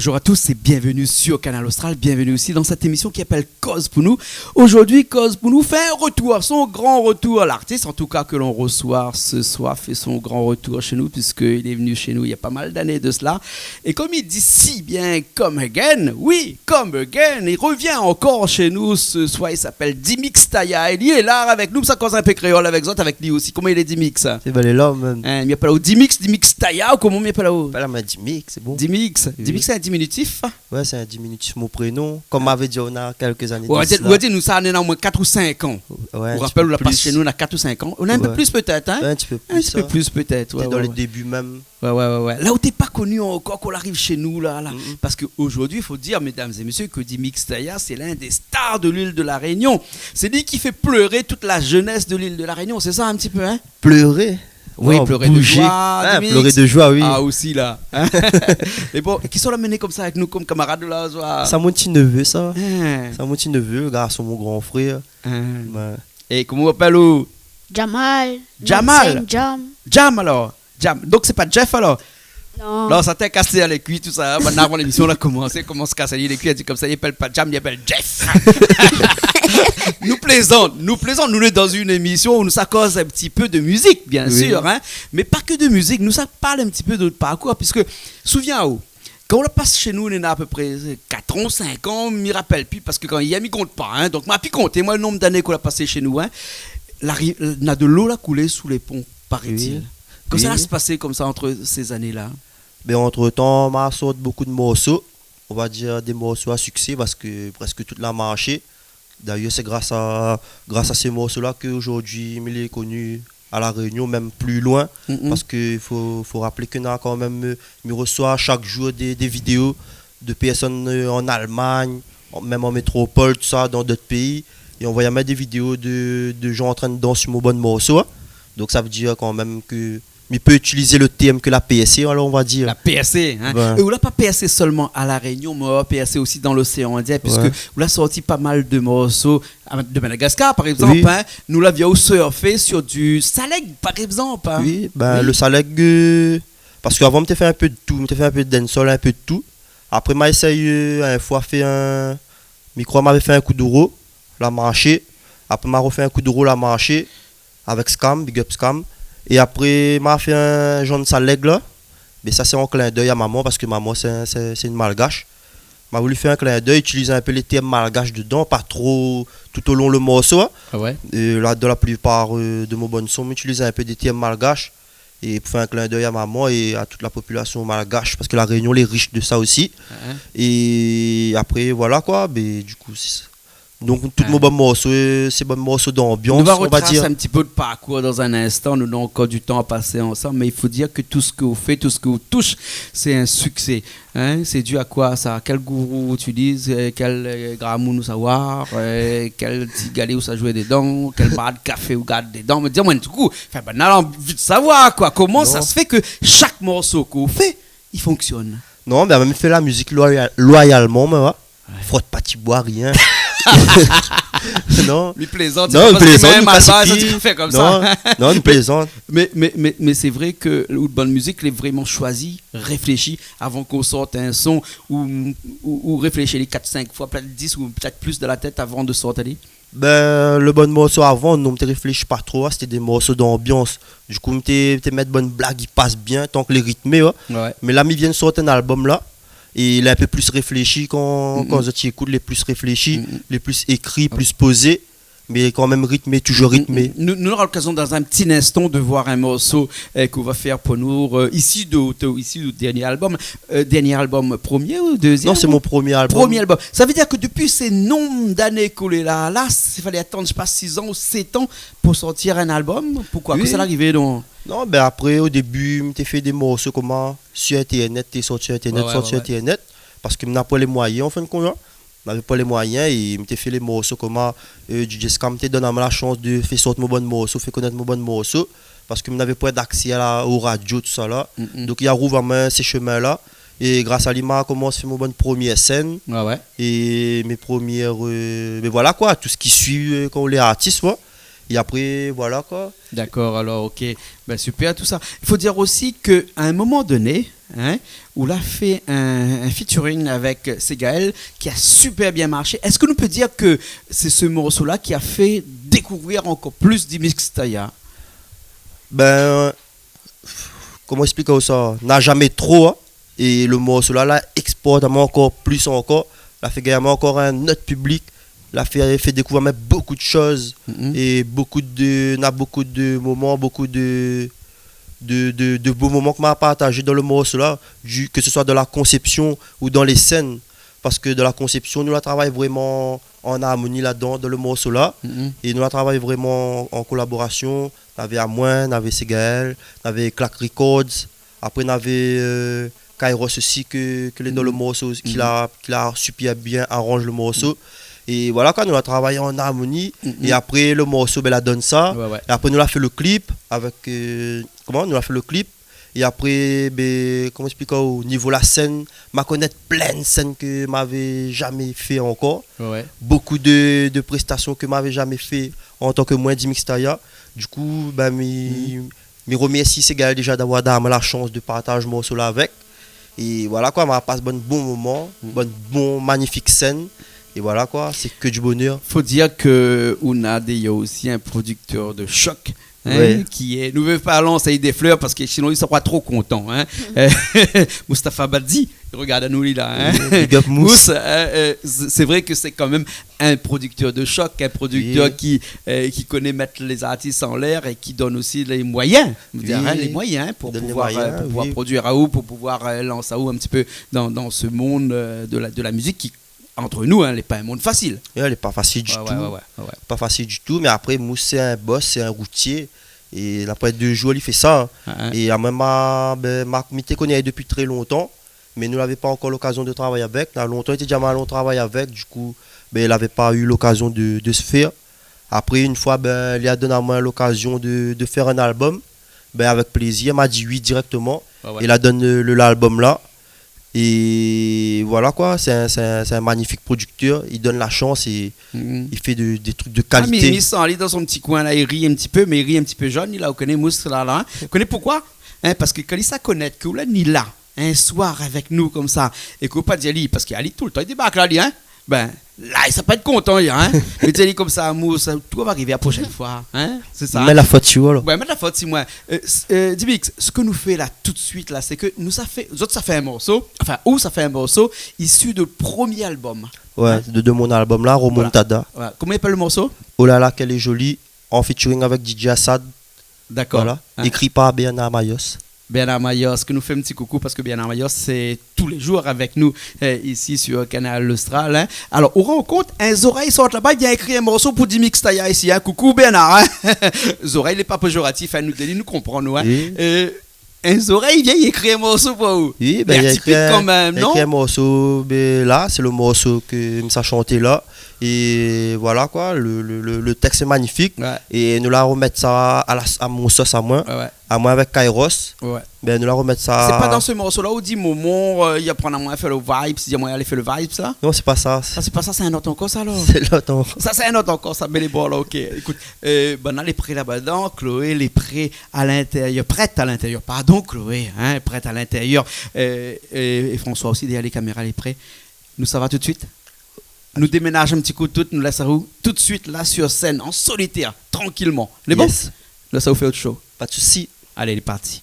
Bonjour à tous et bienvenue sur Canal Austral, bienvenue aussi dans cette émission qui s'appelle Cause pour nous. Aujourd'hui, Cause pour nous fait un retour, son grand retour. L'artiste en tout cas que l'on reçoit ce soir fait son grand retour chez nous puisqu'il est venu chez nous il y a pas mal d'années de cela. Et comme il dit si bien Come Again, oui, Come Again, il revient encore chez nous ce soir, il s'appelle Dimix Taya. Il est là avec nous, ça cause un peu créole avec autres, avec lui aussi. Comment il est Dimix? C'est ben là même. Il n'y a pas là Dimix Taya ou comment il n'y a pas là? Pas là, mais Dimix, c'est bon. Dimix, Oui. Dimix c'est un diminutif. Ouais, c'est un diminutif, mon prénom. Comme m'avait dit, on a quelques années. On va dire, nous, ça, on est au moins 4 ou 5 ans. Ouais, On rappelle, on l'a passé chez nous, on a 4 ou 5 ans. On a un peu Ouais. plus peut-être, hein? Un petit peu plus. Un petit peu plus peut-être. T'es Ouais, dans ouais, les ouais. débuts même. Ouais. Là où t'es pas connu encore, qu'on arrive chez nous, là. Mhm. Parce qu'aujourd'hui, il faut dire, mesdames et messieurs, que Dimix Taya, c'est l'un des stars de l'île de la Réunion. C'est lui qui fait pleurer toute la jeunesse de l'île de la Réunion. C'est ça un petit peu, hein? Pleurer. Oui, Ouais, pleurer bouger. de joie. Ah, Dimix. pleurer de joie, oui. Ah, aussi, là. Hein? Et bon, qui sont là menés comme ça avec nous, comme camarades de la joie? Ça, mon petit neveu, ça. Hein, Ça, mon petit neveu, garçon, mon grand frère. hein. Ouais. Et comment on appelle où? Jamal. Jamal. Saint Jam. Jam alors. Jam. Donc c'est pas Jeff alors. Non. Là, ça t'a cassé à les cuits, tout ça. Maintenant, avant l'émission, on a commencé. Comment se casser les cuits? Elle dit comme ça, il appelle pas Jam, il appelle Jeff. Nous plaisons. Nous sommes dans une émission où nous ça cause un petit peu de musique, bien Oui. sûr. Hein? Mais pas que de musique. Nous ça parle un petit peu de notre parcours. Puisque, souviens-vous, quand on le passe chez nous, on est à peu près 4 ans, 5 ans, je ne me rappelle plus. Parce que quand il y a, il ne compte pas. Hein? Donc, je pu compter, moi, le nombre d'années qu'on a passé chez nous. Hein? On a de l'eau là coulé sous les ponts, paraît-il. Oui. Comme ça Oui. va se passer comme ça entre ces années-là. Mais entre-temps, m'a sorti beaucoup de morceaux. On va dire des morceaux à succès parce que presque tout l'a marché. D'ailleurs, c'est grâce à ces morceaux-là qu'aujourd'hui, il est connu à La Réunion, même plus loin. Parce qu'il faut rappeler qu'on a quand même, il reçoit chaque jour des vidéos de personnes en Allemagne, même en métropole, tout ça, dans d'autres pays. Et on voit même des vidéos de gens en train de danser sur mon bon morceau. Hein. Donc ça veut dire quand même que il peut utiliser le thème que la PSC, alors on va dire. La PSC, hein. Ouais. Et on l'a pas PSC seulement à La Réunion, mais PSC aussi dans l'océan Indien, puisque Ouais. on a sorti pas mal de morceaux de Madagascar, par exemple. Oui. Hein. Nous l'avions surfé sur du Saleg, par exemple. Hein. Oui, ben Oui. le Saleg, parce qu'avant, je fait un peu de tout, je fait un peu de dancehall, un peu de tout. Après, j'ai essayé, une fois, fait un. Micro m'avait fait un coup d'euro, la marché. Après, m'a refait un coup d'euro, la marché, avec Scam, Big Up Scam. Et après, m'a fait un jaune Saleg là. Mais ça, c'est un clin d'œil à maman, parce que maman, c'est une malgache. M'a voulu faire un clin d'œil, utiliser un peu les thèmes malgaches dedans, pas trop tout au long le morceau. Hein. Ah ouais. Et là, dans la plupart de mon bon son, j'utilise un peu des thèmes malgaches et pour faire un clin d'œil à maman et à toute la population malgache parce que la Réunion est riche de ça aussi. Hein. Et après, voilà quoi. Mais du coup, donc, tous Hein. mon bon morceaux, c'est bon morceaux Nous d'ambiance, allons on va retracer dire. un petit peu de parcours dans un instant. Nous avons encore du temps à passer ensemble, mais il faut dire que tout ce que vous faites, tout ce que vous touchez, c'est un succès. Hein? C'est dû à quoi ça? Quel gourou vous utilisez? Quel gramou nous savoir? Quel petit galet où ça jouait dedans? Quel bar de café ou garde dedans? Me dire, moi, du coup, enfin, ben, on a envie de savoir quoi. Comment ça Non. se fait que chaque morceau que vous faites, il fonctionne? Non, mais elle a même fait la musique loyalement, mais ouais. Frotte pas, tu bois rien. Non. Il plaisante. Non, c'est il pas parce que plaisante, même il à passe base, qui- tu fais comme non, ça. non, il plaisante. Mais c'est vrai que la bonne musique, elle est vraiment choisie, réfléchie avant qu'on sorte un son ou réfléchir les 4-5 fois, peut-être 10 ou peut-être plus de la tête avant de sortir. Ben, le bon morceau avant, non, je ne réfléchis pas trop, hein, c'était des morceaux d'ambiance. Du coup, je mettre bonne blague, il passe bien, tant que les rythmés. Ouais. Ouais. Mais là, il vient de sortir un album là, et il est un peu plus réfléchi quand tu écoutes, les plus réfléchis, les plus écrits, plus posés, mais quand même rythmé, toujours rythmé. Nous aurons l'occasion dans un petit instant de voir un morceau qu'on va faire pour nous, ici du dernier album premier ou deuxième? Non, c'est mon premier album. Premier album. Ça veut dire que depuis ces nombres d'années collées là, il fallait attendre, je sais pas, 6 ans ou 7 ans pour sortir un album. Pourquoi? Oui. Que ça l'arrivait donc? Non, ben après, au début, j'ai fait des morceaux comment sur Internet, t'es sorti sur Internet, Ouais, sorti sur ouais. Internet, parce que je n'avais pas les moyens en fin de compte. Hein. Je n'avais pas les moyens et j'ai fait les morceaux comment DJ Scam te donne la chance de faire sortir mon bon morceau, faire connaître mon bon morceau, parce que je n'avais pas d'accès aux radios, tout ça là. Donc il y a rouvert ces chemins-là. Et grâce à l'IMA, commence à faire mon bonne première scène. Ouais. Et mes premières. Mais voilà quoi, tout ce qui suit quand on est artiste. Ouais. Et après, voilà quoi. D'accord, alors ok, ben, super tout ça. Il faut dire aussi qu'à un moment donné, hein, où il a fait un featuring avec Segael qui a super bien marché. Est-ce que nous peut dire que c'est ce morceau-là qui a fait découvrir encore plus d'Imixtaya? Ben, comment expliquer ça? N'a jamais trop, hein. Et le morceau là exporte encore plus encore. Il a fait gagner encore un autre public. Il a fait découvrir même beaucoup de choses. Et beaucoup de moments, beaucoup de beaux moments qu'on m'a partagé dans le morceau là, que ce soit dans la conception ou dans les scènes. Parce que dans la conception, nous la travaillons vraiment en harmonie là-dedans, dans le morceau là. Et nous la travaillons vraiment en collaboration. On avait Amoin, on avait Segael, on avait Clack Records. Après, on avait Kairos aussi, que dans le morceau, qu'il a super bien arrangé le morceau. Et voilà, quand nous avons travaillé en harmonie, et après le morceau, ben, la donne ça. Ouais. Et après, nous avons fait le clip avec. Nous avons fait le clip. Et après, ben, comment expliquer, au niveau de la scène, je connais plein de scènes que je n'avais jamais fait encore. Ouais. Beaucoup de prestations que je n'avais jamais fait en tant que moi d'Imixtaya. Du coup, ben, je remercie ces gars déjà d'avoir donné la chance de partager ce morceau là avec. Et voilà quoi, on passe un bon moment, bon magnifique scène. Et voilà quoi, c'est que du bonheur. Faut dire que Ounad il y a aussi un producteur de choc. Hein, Ouais. Qui est, nous parlons ça des fleurs parce que sinon ils sont pas trop contents. Hein. Mustapha Badzi, regarde-nous là. Hein. Big up Mousse. C'est vrai que c'est quand même un producteur de choc, un producteur qui connaît mettre les artistes en l'air et qui donne aussi les moyens, les moyens pour pouvoir produire à ou pour pouvoir lancer à ou un petit peu dans ce monde de la musique qui entre nous, n'est pas un monde facile. Elle n'est pas facile du tout. Ouais. Pas facile du tout, mais après, Mousse, c'est un boss, c'est un routier. Et après 2 jours, il fait ça. Et à même, Marc Mité connaît depuis très longtemps, mais nous n'avions pas encore l'occasion de travailler avec. Il y a longtemps, il était déjà mal on travaille avec, du coup, il n'avait pas eu l'occasion de se faire. Après, une fois, il a donné à moi l'occasion de faire un album. Avec plaisir, il m'a dit oui directement. Il a donné l'album là. Et voilà quoi, c'est un magnifique producteur, il donne la chance et il fait des trucs de qualité. Mais il s'en lit dans son petit coin là, il rit un petit peu, mais il rit un petit peu jeune, il connaît Mousse là. Hein. Connaît pourquoi? Parce que quand il s'est connaît que là, il est là, un soir avec nous comme ça, et qu'on pas dire parce qu'il a tout le temps, il débarque là, hein. Là, il ne pas être content, hein. Mais tu dis comme ça, Mousse, tout va arriver la prochaine fois, hein. C'est ça. Mais la faute, tu vois là. Ouais, mais la faute, c'est moi. Dibix, ce que nous fait là tout de suite là, c'est que ça fait un morceau, ça fait un morceau issu de premier album. Ouais, de mon album là, Remontada. Voilà. Comment il appelle le morceau? Oh là là, qu'elle est jolie, en featuring avec DJ Assad. D'accord. Voilà. Hein. Écrit par Bernard Mayos. Bernard Mayos, que nous fait un petit coucou parce que Bernard Mayos, c'est tous les jours avec nous ici sur Canal Austral. Hein. Alors, on rencontre un Zoreille sorte là-bas, il a écrit un morceau pour Dimixtaya ici. Hein. Coucou Bernard. Hein. Zoreille n'est pas péjoratif, hein, nous comprend nous. Hein. Un Zoreille vient écrire un morceau pour vous. Oui, il a écrit quand même, non? Un morceau, là, c'est le morceau que ça chanté là. Et voilà quoi, le texte est magnifique. Ouais. Et nous la remettre ça à mon sauce à moi. Ouais. À moi avec Kairos. Ouais. Nous la remettre ça. C'est pas dans ce morceau là où dit moment, il y a prendre à moi faire le vibe, il y a moyen d'aller faire le vibe ça? Non, c'est pas ça. C'est pas ça, c'est un autre encore ça alors? C'est l'autre encore. Ça c'est un autre encore, ça met les balles là, ok. Écoute, Bana est prêt là-dedans, Chloé est prêt à l'intérieur, prête à l'intérieur, pardon Chloé, hein, prête à l'intérieur. Et François aussi, derrière les caméras, est prêt. Nous ça va tout de suite? Nous déménageons un petit coup tout, nous laissons tout de suite là sur scène, en solitaire, tranquillement. Les bons? Là, ça vous fait autre chose. Pas de soucis. Allez, il est parti.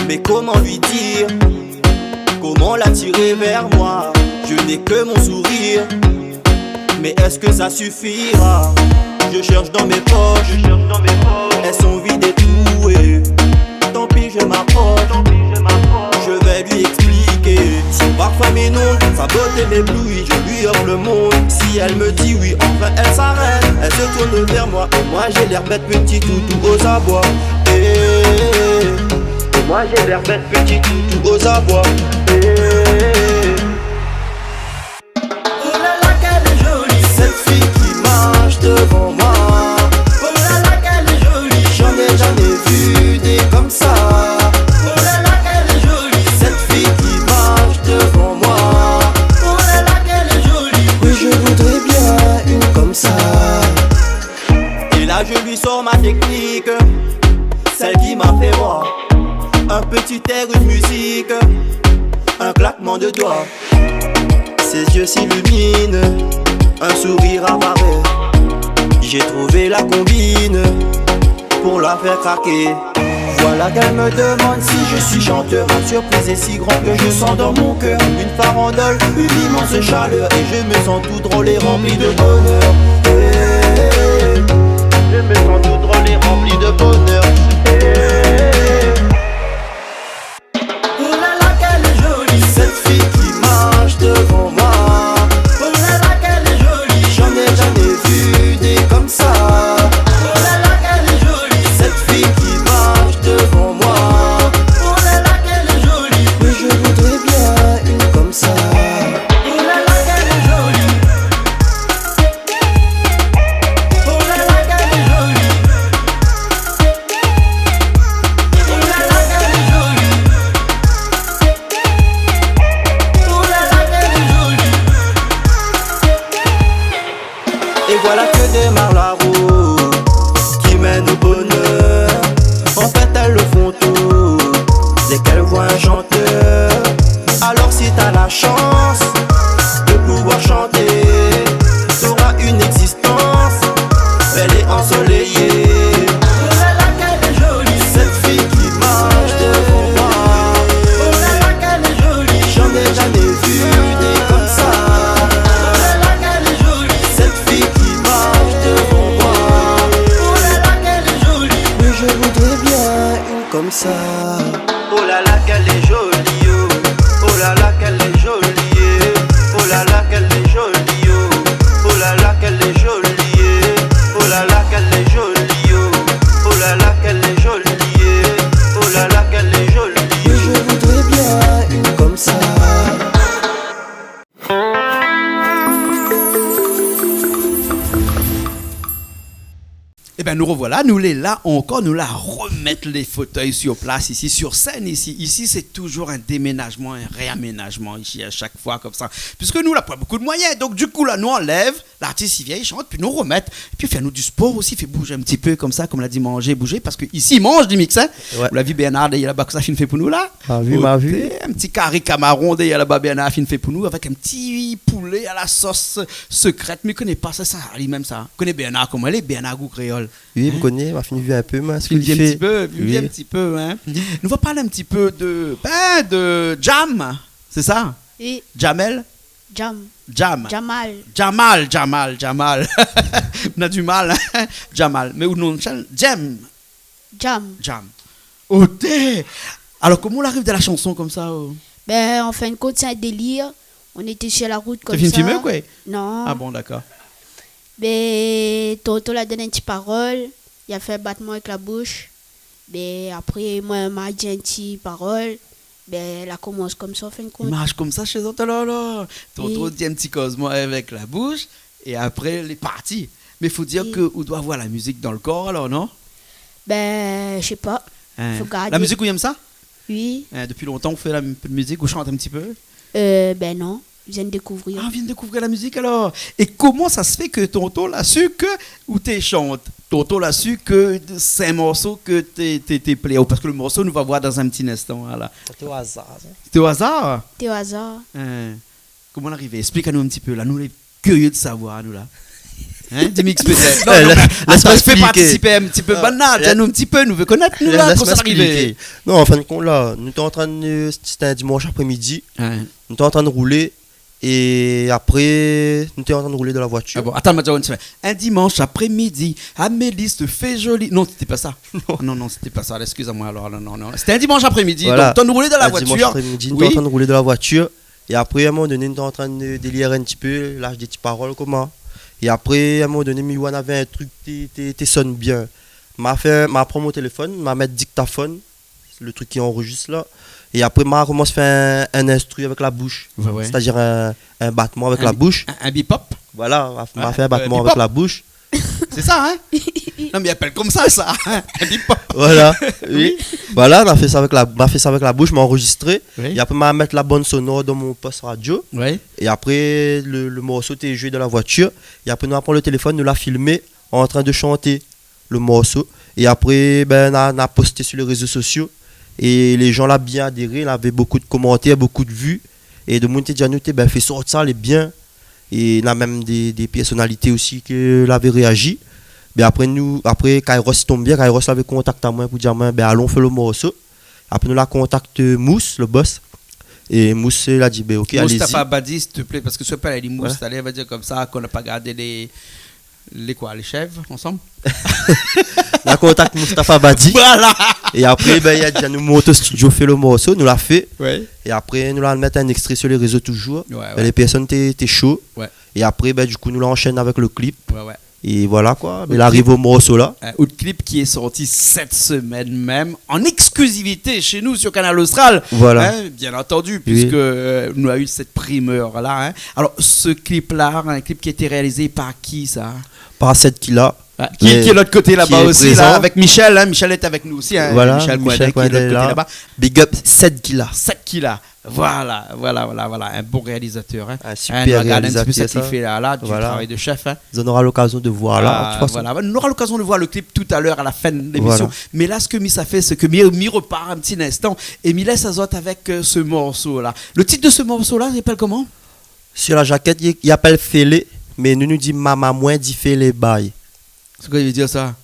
Mais comment lui dire? Comment l'attirer vers moi? Je n'ai que mon sourire. Mais est-ce que ça suffira? Je cherche dans mes poches, elles sont vides et trouées. Tant pis je m'approche, je vais lui expliquer. Si parfois m'inonde, sa beauté m'éblouit, je lui offre le monde. Si elle me dit oui, enfin elle s'arrête. Elle se tourne vers moi et moi j'ai l'air bête petit toutou aux abois. Moi j'ai l'air bête, petit tout aux abois. Oh là là, qu'elle est jolie, cette fille qui marche devant moi. Oh là là, qu'elle est jolie, j'en ai jamais vu des comme ça. Oh là là, qu'elle est jolie, cette fille qui marche devant moi. Oh là là, qu'elle est jolie, oui je voudrais bien une comme ça. Et là je lui sors ma technique, celle qui m'a fait voir. Un petit air, une musique, un claquement de doigts. Ses yeux s'illuminent, un sourire apparaît. J'ai trouvé la combine pour la faire craquer. Voilà qu'elle me demande si je suis chanteur. Une surprise est si grande que je sens dans mon cœur une farandole, une immense chaleur. Et je me sens tout drôle et rempli de bonheur. Je me sens tout drôle et rempli de bonheur. Oh là là, qu'elle est jolie, cette fille qui marche devant moi. Oh là là, qu'elle est jolie, j'en ai jamais vu des comme ça. Oh là là, qu'elle est jolie, cette fille qui marche devant moi. Oh là là, qu'elle est jolie, mais je voudrais bien une comme ça. Oh là là, qu'elle est jolie. Oh là là, qu'elle est jolie. Oh là là, qu'elle est jolie. Oh là là, qu'elle est jolie. Et voilà que démarre la route qui mène au bonheur. En fait elles le font tout dès qu'elles voient un chanteur. Alors si t'as la chance de pouvoir chanter, t'auras une existence belle et ensoleillée. Oh là là, qu'elle est jolie, cette fille qui marche devant moi. Oh là là, qu'elle est jolie, j'en ai jamais vu des comme ça. Oh là là, qu'elle est jolie, cette fille qui marche devant moi. Oh là là, qu'elle est jolie, mais je voudrais bien une comme ça. Oh là là, qu'elle est jolie, oh. Oh là là, qu'elle est jolie, eh. Oh là là, qu'elle est jolie, oh. Oh là là, qu'elle est jolie, eh. Oh là là, qu'elle est jolie, oh. Oh là là, qu'elle est jolie, eh. Oh là là, qu'elle est jolie. Mais je voudrais bien une comme ça. Eh bien, nous revoilà, nous les là encore, nous la remettre les fauteuils sur place ici, sur scène ici. Ici, c'est toujours un déménagement, un réaménagement ici à chaque fois comme ça. Puisque nous, là, pas beaucoup de moyens. Donc, du coup, là, nous enlève, l'artiste, il vient, il chante, puis nous remettre. Puis, il fait nous du sport aussi, il fait bouger un petit peu comme ça, comme l'a dit, manger, bouger. Parce que ici, il mange du mix, hein. Ouais. Vous l'avez vu, Bernard, il y a là-bas que ça fait pour nous, là. M'a vu. Un petit carré camaron, il y a là-bas, Bernard, fait pour nous, avec un petit poulet à la sauce secrète. Mais il ne connaît pas ça, lui-même, ça. Il connaît Bernard, comment elle est, Bernard goût créole. Oui, il me connaît, m'a fini vu un peu, ce Il qu'il vit un fait. petit peu, il vit un petit peu, hein. Nous va parler un petit peu de Jam, c'est ça? Et Jamel? Jam. Jam. Jamal. On a du mal, hein? Jamal. Mais où non, Jam. Jam. Ok. Alors, comment on arrive de la chanson comme ça? Ben, en fin de compte, c'est un délire. On était sur la route comme Tu ça. filmé quoi? Non. Ah bon, d'accord. Ben, Toto l'a donné une petite parole. Il a fait un battement avec la bouche. Ben, après, moi, m'a dit une petite parole. Ben, elle a commencé comme ça, en fin de Il compte. marche comme ça chez eux, là. Tonton Oui. dit un petit cosmo avec la bouche. Et après, les parties. Mais il faut dire Oui. qu'on doit avoir la musique dans le corps, alors, non? Ben, je sais pas. Hein. Faut garder. La musique, vous aimez ça? Oui. Hein, depuis longtemps, on fait un peu de musique, on chante un petit peu. Ben non. Je viens de découvrir. Ah, on vient de découvrir la musique alors. Et comment ça se fait que Tonton l'a su que ou t'es chante? Tonton l'a su que c'est un morceau que t'es play. Parce que le morceau, nous va voir dans un petit instant. Voilà. C'était au hasard. C'était au hasard? T'es au hasard. Hein. Comment on est arrivé? Explique-nous un petit peu. Là, nous, on est curieux de savoir, nous là. Hein? Dis mix peut-être. Non, non, laisse-moi attends, fais expliquer. participer un petit peu. Banal, dis-nous un petit peu, nous veut connaître, nous là, comment ça arrivé? Non, en fin de compte, là, nous étions en train de. C'était un dimanche après-midi. Hein. Nous étions en train de rouler. Et après, nous étions en train de rouler dans la voiture. Ah bon, attends, un dimanche après-midi, Amélie se fait jolie. Non, c'était pas ça. Non, c'était pas ça. Excuse-moi alors. Non. C'était un dimanche après-midi. Voilà. Donc, tu roulé dans la Un dimanche voiture. après-midi, nous Oui. étions en train de rouler dans la voiture. Et après, à un moment donné, nous étions en train de délirer un petit peu, lâcher des petites paroles, comment. Et après, à un moment donné, Miwan avait un truc qui sonne bien. M'a pris mon téléphone, m'a mis dictaphone. le truc qui enregistre là. Et après, moi, commence à faire un instru avec la bouche. Ouais. C'est-à-dire un battement avec la bouche. Un bebop. Voilà, on va faire un battement bebop. avec la bouche. C'est ça, hein? Non, mais il appelle comme ça, hein? Un bebop. Voilà, oui. Voilà, on a fait ça avec la bouche, m'a enregistré. Oui. Et après, m'a mettre la bande sonore dans mon poste radio. Ouais. Et après, le morceau était joué dans la voiture. Et après, nous avons pris le téléphone, nous l'a filmé en train de chanter le morceau. Et après, on a posté sur les réseaux sociaux. Et les gens l'ont bien adhéré. Il avait beaucoup de commentaires, beaucoup de vues. Et de monde dit à nous, fait sortir ça, elle est bien. Et il y a même des personnalités aussi qui l'avaient réagi. Mais après, Kairos tombe bien, Kairos avait contacté à moi pour dire, allons faire le morceau. Après, nous l'a contacté Mousse, le boss. Et Mousse, il a dit, ok, allez-y. Moustapha Badi, s'il te plaît, parce que ce pas, il dit Mousse, Ouais. allez, va dire comme ça, qu'on n'a pas gardé les chèvres ensemble. On a contacté Moustapha Badi. Voilà! Et après, il a dit, nous monter au studio, fait le morceau, nous l'a fait. Ouais. Et après, nous l'avons mis un extrait sur les réseaux toujours. Ouais. Les personnes étaient chaudes. Ouais. Et après, du coup, nous l'enchaîne avec le clip. Ouais. Et voilà quoi. Le Il arrive au morceau là. Un autre clip qui est sorti cette semaine même, en exclusivité chez nous sur Canal Austral. Voilà. Hein, bien entendu, puisque nous avons eu cette primeur-là. Hein. Alors, ce clip-là, un clip qui a été réalisé par qui, ça? Par cette qu'il a. Qui est de l'autre côté là-bas est aussi, présent. là, avec Michel. Hein. Michel est avec nous aussi. Hein. Voilà, Michel Kouadé qui est de l'autre côté là-bas. Big up, 7 qu'il a. 7 qu'il a. Voilà. Un bon réalisateur. Hein. Un super regarde un petit peu réalisateur. ça qu'il fait là, du Voilà. travail de chef. Hein. On aura l'occasion de voir là. de toute façon. Voilà. On aura l'occasion de voir le clip tout à l'heure à la fin de l'émission. Voilà. Mais là, ce que Missa fait, c'est que Mi repart un petit instant et Mi laisse Azote avec ce morceau-là. Le titre de ce morceau-là, il s'appelle comment? Sur la jaquette, il appelle Félé, mais nous dit maman moins dit Félé bail. C'est quoi il veut dire ça?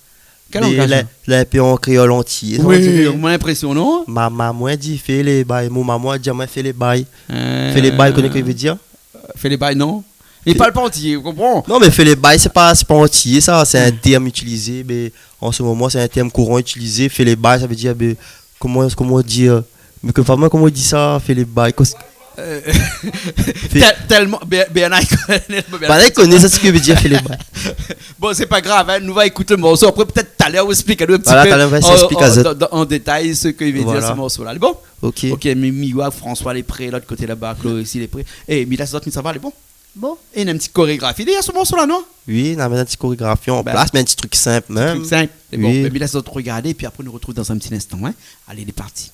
Quel Mais langage? là, puis en créole entier. Oui, on m'a l'impression, non? Maman moins dit Félé bail. Mon maman dit moi Félé bail. Félé bail, connais ce qu'il veut dire? Fais les bails, non? Il parle pas entier, vous comprenez? Non, mais Félé bail, c'est pas entier, ça. C'est un terme utilisé. Mais en ce moment, c'est un terme courant utilisé. Félé bail, ça veut dire, comment dire? Mais comment on dit ça, Félé bail? Tellement. Il connaît ça, ce que veut dire Félé bail. Bon, c'est pas grave, hein, nous va écouter le morceau. Après, peut-être tout à l'heure, on explique un petit Voilà, peu tout à l'heure, on va expliquer en détail ce qu'il veut dire Voilà. ce morceau-là. Le bon? Ok. Ok, mais Miwa, François les prêts, l'autre côté là-bas, Chloé ici les prêts. Et Milas d'autres, ça va, les bons? Bon. Et il y a une petite chorégraphie derrière ce morceau-là, non? Oui, on a mis une petite chorégraphie en Ben, place, mais un petit truc simple même. Truc simple. C'est bon, Oui. mais Milas d'autres, regardez, puis après, on nous retrouve dans un petit instant. Hein. Allez, il est parti.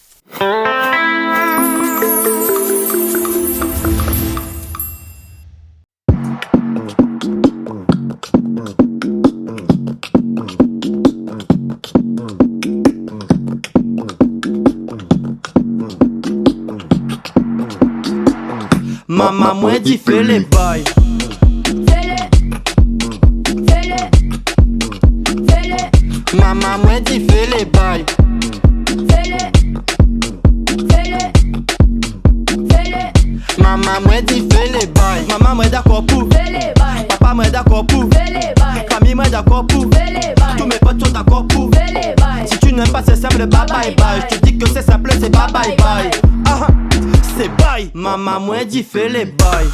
Maman moi dit fais les bails. Maman moi dit fais les bails. Maman moi dit fais les bails. Maman moi d'accord pour. Papa moi d'accord pour. Famille moi d'accord pour. Tous mes potes sont d'accord pour. Si tu n'aimes pas c'est simple, bye bye bye. Je te dis que c'est simple, c'est bye bye bye. Ah, c'est bye. Maman moi dit fais les bails.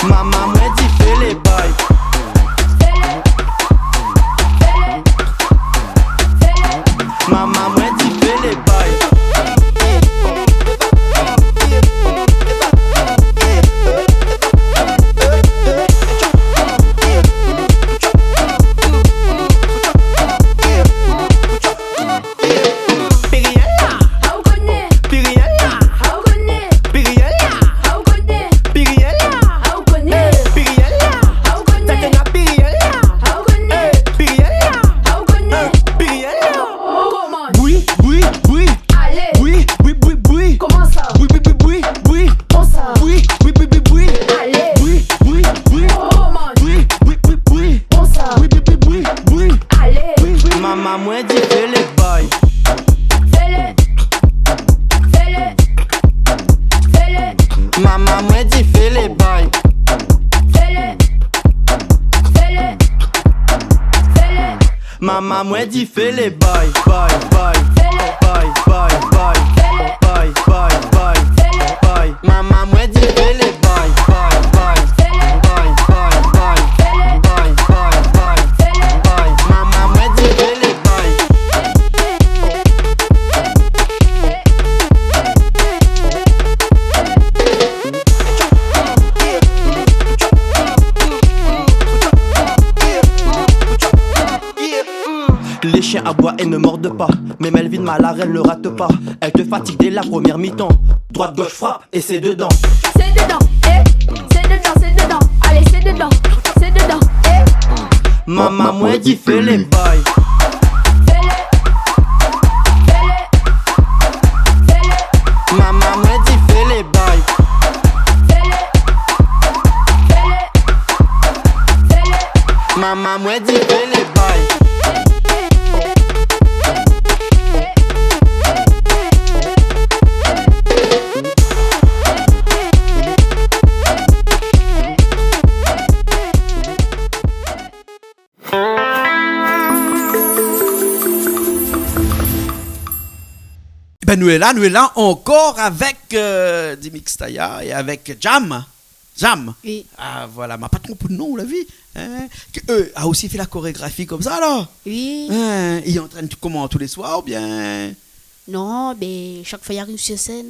Maman moi dit fais les bails. Maman moi dit fais les bails. Maman moi dit fais les bails. Maman moi dit fais les bails. Maman moi dit fais les bails. Bails, bails, bails, bails, bails, bails, bails, bails, bails. Maman moi dit fais les bails. Bails, bails, bails, bails, bails, bails, bails, bails, bails. Les chiens aboient et ne mordent pas. Mais Melvin Malard, elle ne rate pas. Elle te fatigue dès la première mi-temps. Droite, gauche, frappe et c'est dedans. C'est dedans, c'est dedans, c'est dedans. Allez, c'est dedans, Maman, moi, dit fais les bails. Maman, moi, dit fais les bails. Maman, moi, dit fais les bails. Ben nous est là encore avec Dimix Taya et avec Jam. Oui. Ah voilà, ma pas trompé de nom, la vie. Hein? Eux a aussi fait la chorégraphie comme ça alors. Oui. Hein? Il entraîne comment tous les soirs ou bien Non, mais chaque fois il arrive sur scène.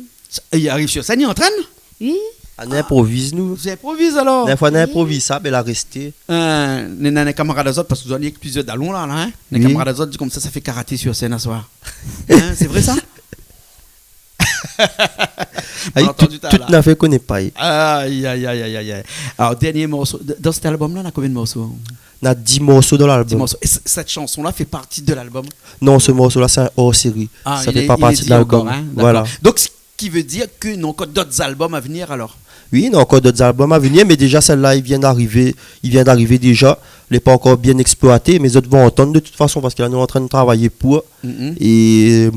il arrive sur scène, il entraîne. Oui. On improvise nous. Vous improvisez alors. Des fois on improvise ça, mais elle a resté. Les camarades autres parce que vous en avez plusieurs dallons là, hein. Les Oui. camarades autres comme ça fait karaté sur scène à soir. Hein, c'est vrai ça? Aïe, On a entendu tout ça, là. n'a fait qu'on n'est pas. Aïe, aïe, aïe, aïe, aïe. Alors, dernier morceau. Dans cet album-là, on a combien de morceaux? On a 10 morceaux dans 10 l'album. morceaux. Et cette chanson-là fait partie de l'album? Non, ce morceau-là, c'est un hors-série. Ah, Ça il fait est- pas il partie est de dit l'album. encore, hein, d'accord. Voilà. Donc, ce qui veut dire que nous avons encore d'autres albums à venir alors? Oui, il y a encore d'autres albums à venir, mais déjà celle-là, il vient d'arriver déjà. Il n'est pas encore bien exploité, mais les autres vont entendre de toute façon parce qu'il est en train de travailler pour. Mhm. Et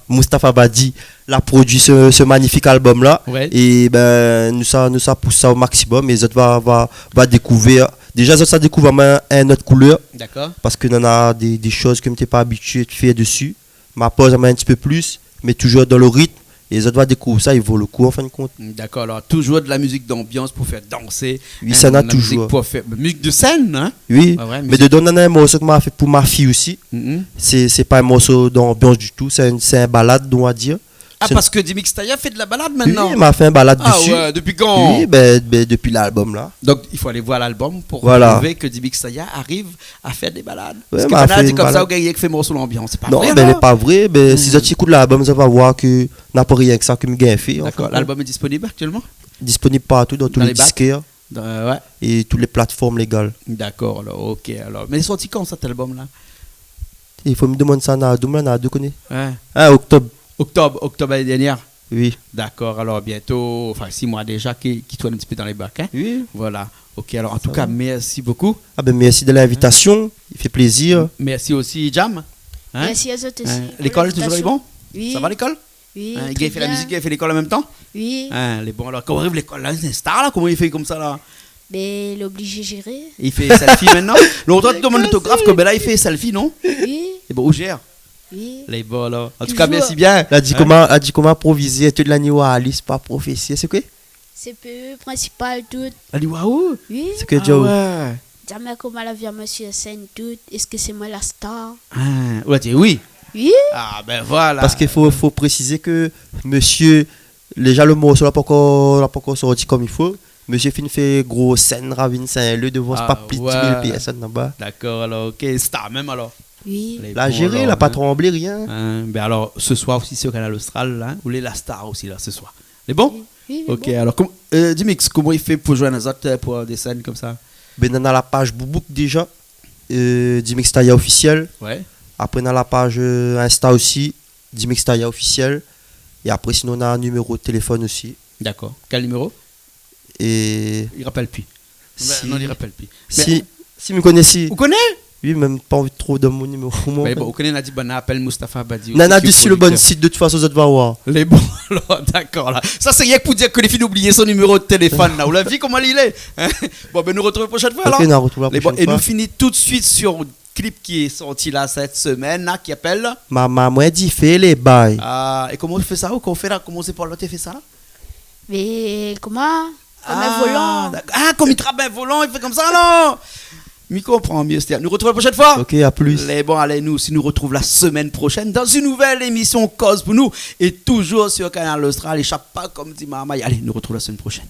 Mustapha Badi l'a produit ce magnifique album-là. Ouais. Et ben, nous ça pousse ça au maximum. Et les autres va découvrir. Déjà, ça découvre une autre couleur D'accord. parce que nous a des choses que je n'étais pas habitué de faire dessus. Ma pause un petit peu plus, mais toujours dans le rythme. Et les autres vont découvrir ça, ils vaut le coup en fin de compte. D'accord. Alors, toujours de la musique d'ambiance pour faire danser. Oui, ça n'a de la musique toujours. pour faire musique de scène, hein? Oui, Ah ouais, mais de donner un morceau que m'a fait pour ma fille aussi. Mhm. C'est pas un morceau d'ambiance du tout, c'est un balade, on va dire. Ah, C'est- parce que Dimix Taya fait de la balade Oui, maintenant? il m'a fait un balade Ah dessus. ouais, depuis quand? Oui, ben, depuis l'album là. Donc, il faut aller voir l'album pour Voilà. prouver que Dimix Taya arrive à faire des balades. Ouais, Parce que m'a Canada fait dit une comme ça, balade. au gars, qui fait morceau l'ambiance. C'est pas Non, vrai, ben, elle alors? n'est pas vrai. Ben, si tu écoutes l'album, tu vas voir que n'a pas rien que ça que me gagne fait. D'accord. Enfin, L'album est disponible actuellement? disponible partout, dans tous Dans les les bacs. disquaires Ouais. et toutes les plateformes légales. D'accord, alors, ok. Alors. Mais il est sorti quand cet album-là? Il faut me demander ça, on a deux connaît. Ouais. Ah, octobre. Octobre l'année dernière. Oui. D'accord, alors bientôt, enfin 6 mois déjà, qui tourne un petit peu dans les bacs. Hein? Oui. Voilà. Ok, alors en tout cas, merci beaucoup. Ah ben merci de l'invitation, il fait plaisir. Merci aussi, Jam. Hein? Merci à eux aussi. Hein? pour L'école, toujours est bon? Oui. Ça va l'école? Oui. Hein, il très a fait la bien. musique, il a fait l'école en même temps? Oui. Hein, les bons, alors comment arrive l'école là? C'est un star là? Comment il fait comme ça là? Mais il est obligé de gérer. Il fait selfie maintenant? L'autre, tu demandes l'autographe, comme là il fait selfie, non? Oui. Et bon, où gère? Oui. Les bons là. En tout cas, Toujours. merci bien. Elle a dit comment improviser toute la nuit à Alice, pas prophétie, c'est quoi? CPE principal, tout. Elle dit waouh! Oui. C'est que Ah déjà ouais. Jamais comment la vie à monsieur scène, tout. Est-ce que c'est moi la star? Ah, ouais, tu dis oui. Oui. Ah ben voilà. Parce qu'il faut préciser que monsieur, déjà le morceau n'a pas encore sorti comme il faut. Monsieur Fin fait gros scène, Ravine Saint-Leu devant Ah, pas plus de 10 000 ouais. personnes là-bas. D'accord, alors ok, star même alors. Oui. Les La bons, gérée, alors, elle n'a pas hein. tremblé, rien. Hein, ben alors, ce soir aussi sur Canal Austral, hein, vous voulez la star aussi là, ce soir. Les bons? Oui. Oui, mais Ok, bon. alors Dimix, comment il fait pour jouer à nos autres pour des scènes comme ça? Ben, on a la page Boubouk déjà, Dimix Taya officiel. Ouais. Après, on a la page Insta aussi, Dimix Taya officiel. Et après, sinon, on a un numéro de téléphone aussi. D'accord. Quel numéro? Et Il rappelle plus. si, Non, il rappelle plus. si me connaissez, Vous connaissez? oui, même pas envie de trop de mon numéro. Mais bon, vous connaissez, on a dit, bon, on appelle Mustapha Badi. Nana aussi, qui est dessus le bon producteur. site, de toute façon, vous allez voir. Les bons, alors, d'accord là. Ça, c'est rien que pour dire que les filles oublié son numéro de téléphone là. Vous l'avez vu comment il est? Hein? Bon, ben nous retrouvons la prochaine fois alors. Ok, on a retrouvé la Les bons, prochaine et nous fois. finissons tout de suite sur un clip qui est sorti là cette semaine, là, qui appelle. Maman, moi, dit, fais les bails. Ah, et comment on fait ça? Ou qu'on fait là? Comment c'est pour l'autre fait ça là? Mais comment? Comme un volant. D'accord. Ah, comme il trappe un volant, il fait comme ça non? M'y comprend mieux, c'est-à-dire. Nous retrouvons la prochaine fois. Ok, à plus. Les bons, allez, nous aussi nous retrouve la semaine prochaine dans une nouvelle émission Cause pour nous. Et toujours sur Canal Austral. Échappe pas comme dit Marmaille. Allez, nous retrouvons la semaine prochaine.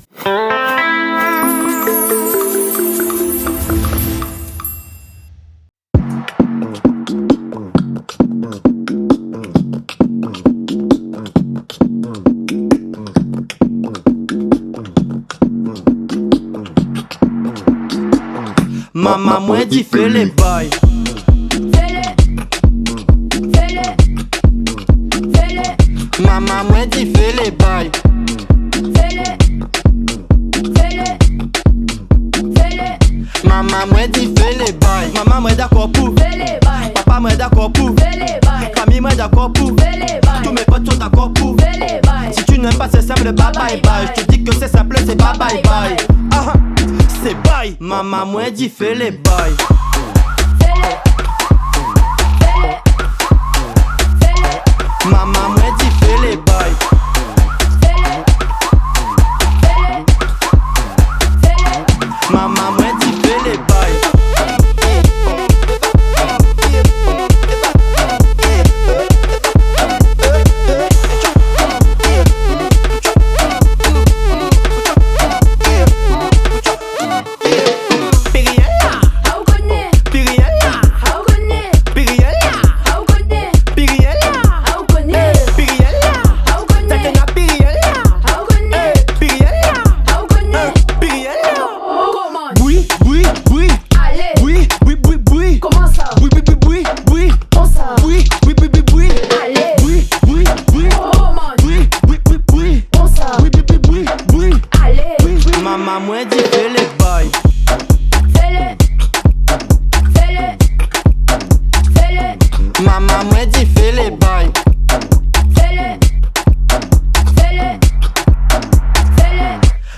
dit fais les bails. Maman moi dit fais les bails. Maman moi dit fais les bails. Maman moi d'accord pour. Papa moi d'accord pour. Famille moi d'accord pour. Tous mes potes sont d'accord pour. Si tu n'aimes pas c'est simple, bye bye bye. Je te dis que c'est simple, c'est bye bye bye. Ah, c'est bye. Maman moi dit fais les bails. Maman moi dit fais les bails. Maman moi dit fais les bails. Maman moi dit fais les bails. Maman moi dit fais les bails.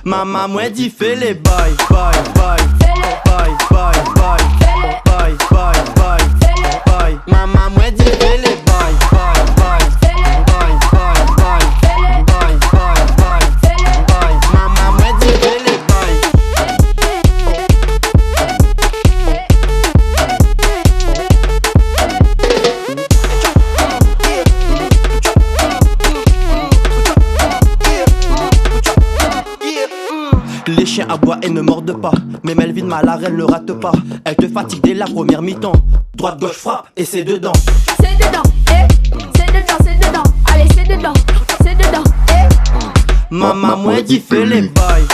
Maman moi dit fais les bails. Bails, bails, bails, bails, bails, bails, bails, bails, bails. Maman moi dit fais les bails. Bails, bails, bails, bails, bails, bails, bails, bails, bails. Maman moi dit fais les bails. Les chiens aboient et ne mordent pas, mais Melvin Malarel ne rate pas. Elle te fatigue dès la première mi-temps. Droite gauche frappe et c'est dedans. C'est dedans, c'est dedans, c'est dedans. Allez, c'est dedans, eh. Maman moi dit fais les bails.